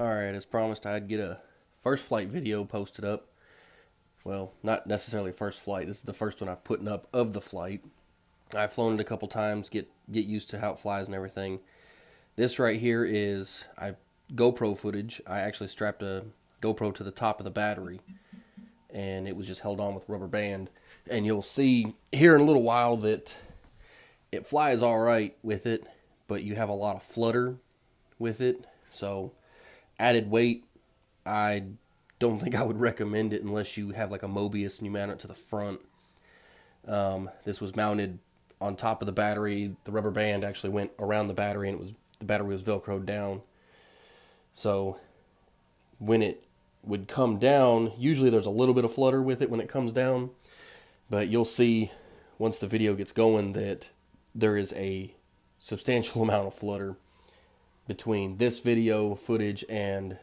Alright, as promised, I'd get a first flight video posted up. Well, not necessarily first flight. This is the first one I've put up of the flight. I've flown it a couple times, get used to how it flies and everything. This right here is GoPro footage. I actually strapped a GoPro to the top of the battery, and it was just held on with rubber band. And you'll see here in a little while that it flies all right with it, but you have a lot of flutter with it. So added weight, I don't think I would recommend it unless you have like a Mobius and you mount it to the front. This was mounted on top of the battery. The rubber band actually went around the battery, and the battery was velcroed down. So when it would come down, usually there's a little bit of flutter with it when it comes down, but you'll see once the video gets going that there is a substantial amount of flutter between this video footage, and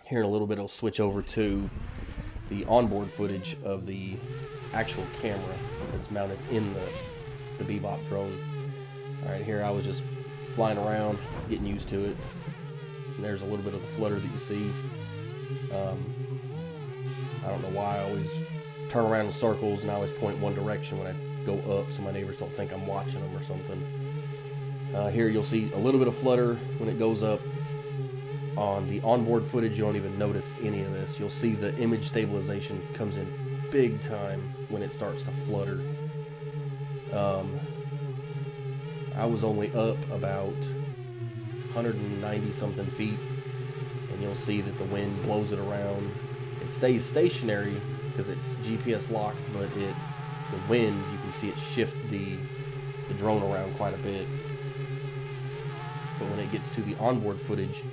here in a little bit I'll switch over to the onboard footage of the actual camera that's mounted in the bebop drone. Alright, here I was just flying around, getting used to it, and there's a little bit of the flutter that you see. I don't know why I always turn around in circles and I always point one direction when I go up so my neighbors don't think I'm watching them or something. Here you'll see a little bit of flutter when it goes up. On the onboard footage, you don't even notice any of this. You'll see the image stabilization comes in big time when it starts to flutter. I was only up about 190 something feet, and you'll see that the wind blows it around. It stays stationary because it's GPS locked, but the wind, you can see it shift the drone around quite a bit. But when it gets to the onboard footage,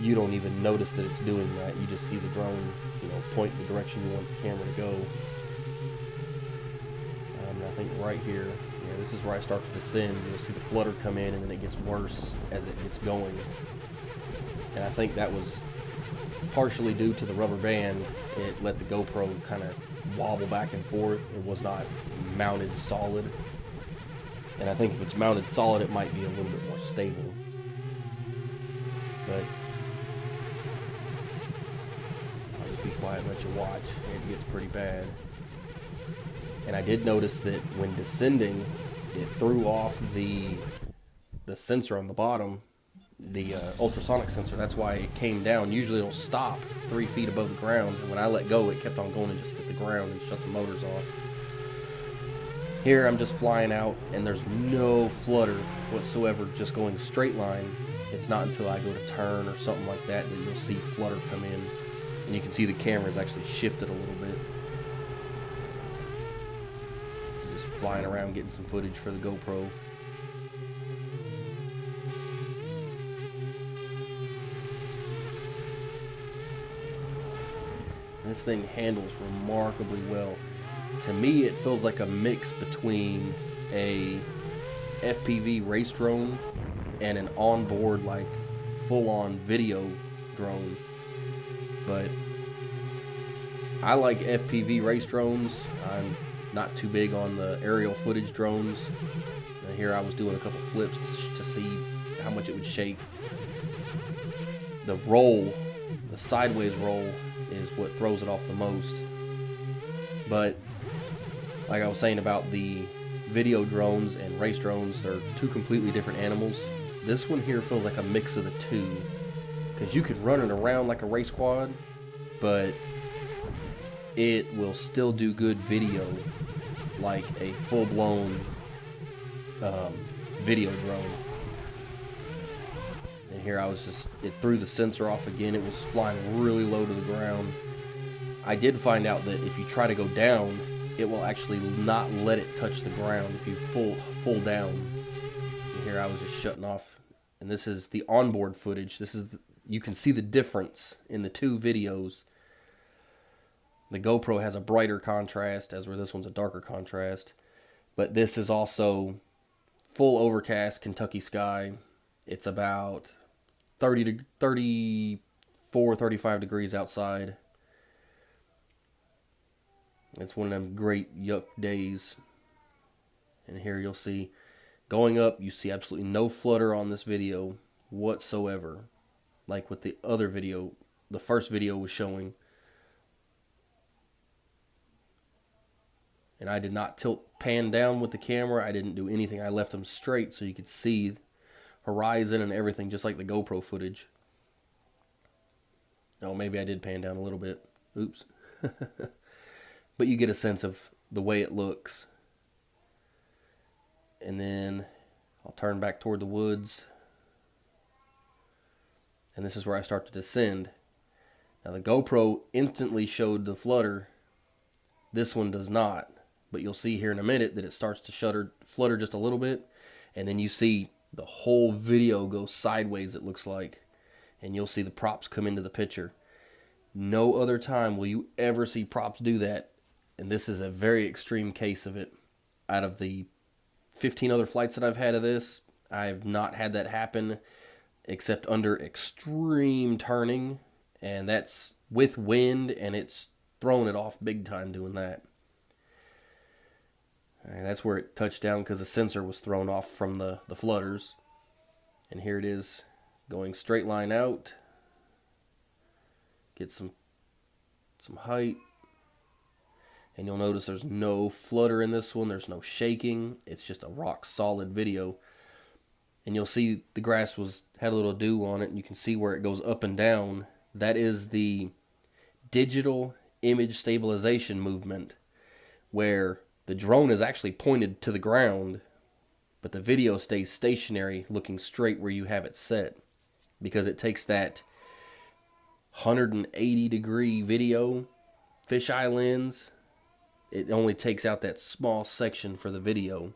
you don't even notice that it's doing that. You just see the drone, point the direction you want the camera to go. I think right here, this is where I start to descend. You'll see the flutter come in, and then it gets worse as it gets going. And I think that was partially due to the rubber band. It let the GoPro kind of wobble back and forth. It was not mounted solid. And I think if it's mounted solid, it might be a little bit more stable. But I'll just be quiet and let you watch. It gets pretty bad. And I did notice that when descending, it threw off the sensor on the bottom, the ultrasonic sensor. That's why it came down. Usually it'll stop 3 feet above the ground, and when I let go, it kept on going and just hit the ground and shut the motors off. Here I'm just flying out, and there's no flutter whatsoever, just going straight line. It's not until I go to turn or something like that that you'll see flutter come in, and you can see the camera's actually shifted a little bit. So just flying around getting some footage for the GoPro. This thing handles remarkably well. To me, it feels like a mix between a FPV race drone and an onboard, like, full-on video drone. But I like FPV race drones. I'm not too big on the aerial footage drones. Here I was doing a couple flips to see how much it would shake. The roll, the sideways roll, is what throws it off the most. But like I was saying about the video drones and race drones, they're two completely different animals. This one here feels like a mix of the two, because you can run it around like a race quad, but it will still do good video like a full-blown video drone. And here it threw the sensor off again. It was flying really low to the ground. I did find out that if you try to go down, it will actually not let it touch the ground if you full down. And here I was just shutting off, and this is the onboard footage. You can see the difference in the two videos. The GoPro has a brighter contrast, as where this one's a darker contrast. But this is also full overcast Kentucky sky. It's about 34, 35 degrees outside. It's one of them great yuck days. And here you'll see, going up, you see absolutely no flutter on this video whatsoever. like with the other video, the first video was showing. And I did not pan down with the camera. I didn't do anything. I left them straight so you could see horizon and everything, just like the GoPro footage. Oh, maybe I did pan down a little bit. Oops. But you get a sense of the way it looks. And then I'll turn back toward the woods. And this is where I start to descend. Now the GoPro instantly showed the flutter. This one does not. But you'll see here in a minute that it starts to flutter just a little bit. And then you see the whole video go sideways, it looks like. And you'll see the props come into the picture. No other time will you ever see props do that. And this is a very extreme case of it. Out of the 15 other flights that I've had of this, I've not had that happen except under extreme turning. And that's with wind, and it's throwing it off big time doing that. And that's where it touched down because the sensor was thrown off from the flutters. And here it is going straight line out. Get some height. And you'll notice there's no flutter in this one. There's no shaking. It's just a rock solid video. And you'll see the grass had a little dew on it, and you can see where it goes up and down. That is the digital image stabilization movement, where the drone is actually pointed to the ground, but the video stays stationary looking straight where you have it set, because it takes that 180 degree video fisheye lens. It only takes out that small section for the video,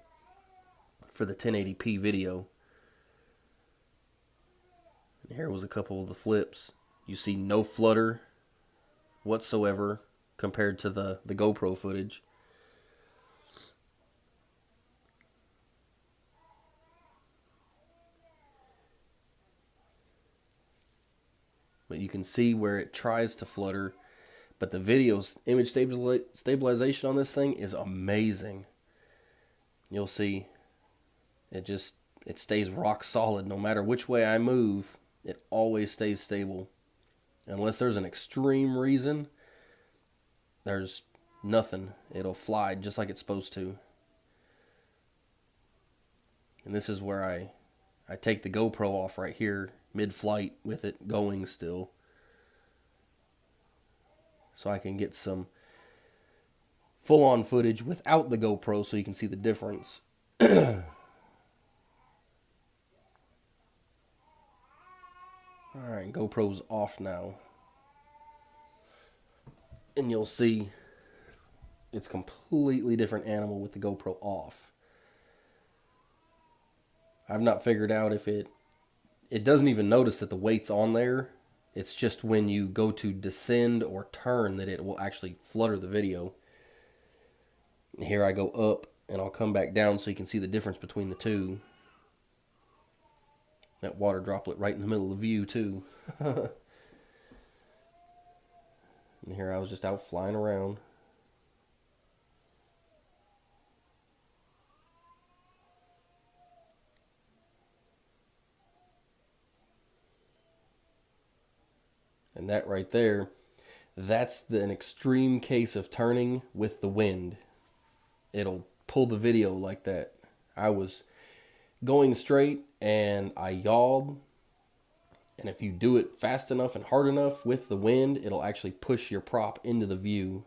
for the 1080p video. And here was a couple of the flips. You see no flutter whatsoever compared to the GoPro footage. But you can see where it tries to flutter. But the video's image stabilization on this thing is amazing. You'll see it stays rock solid. No matter which way I move, it always stays stable. Unless there's an extreme reason, there's nothing. It'll fly just like it's supposed to. And this is where I take the GoPro off right here, mid-flight, with it going still, so I can get some full-on footage without the GoPro so you can see the difference. Alright, GoPro's off now. And you'll see it's a completely different animal with the GoPro off. I've not figured out if it doesn't even notice that the weight's on there. It's just when you go to descend or turn that it will actually flutter the video. Here I go up, and I'll come back down so you can see the difference between the two. That water droplet right in the middle of the view too. And here I was just out flying around. And that right there, that's an extreme case of turning with the wind. It'll pull the video like that. I was going straight and I yawed. And if you do it fast enough and hard enough with the wind, it'll actually push your prop into the view.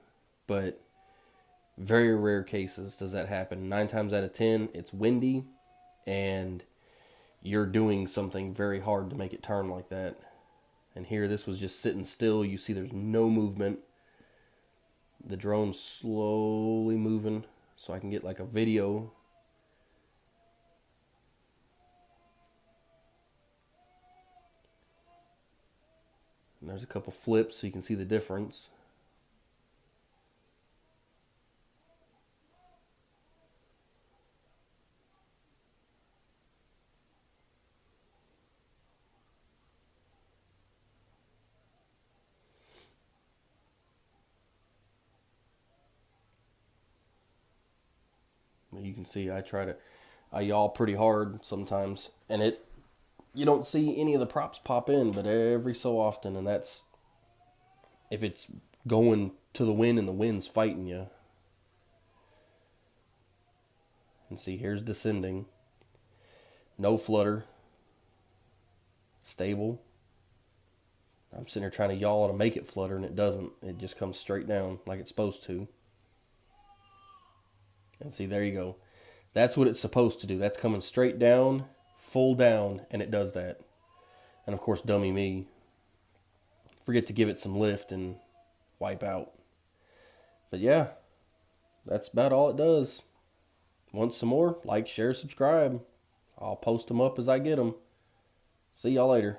But very rare cases does that happen. 9 times out of 10, it's windy and you're doing something very hard to make it turn like that. And here, this was just sitting still. You see there's no movement. The drone's slowly moving so I can get like a video. And there's a couple flips so you can see the difference. You can see I yaw pretty hard sometimes, and you don't see any of the props pop in, but every so often, and that's if it's going to the wind and the wind's fighting you. And see, here's descending. No flutter. Stable. I'm sitting here trying to yaw to make it flutter, and it doesn't. It just comes straight down like it's supposed to. And see, there you go. That's what it's supposed to do. That's coming straight down, full down, and it does that. And of course, dummy me. Forget to give it some lift and wipe out. But yeah, that's about all it does. Want some more? Like, share, subscribe. I'll post them up as I get them. See y'all later.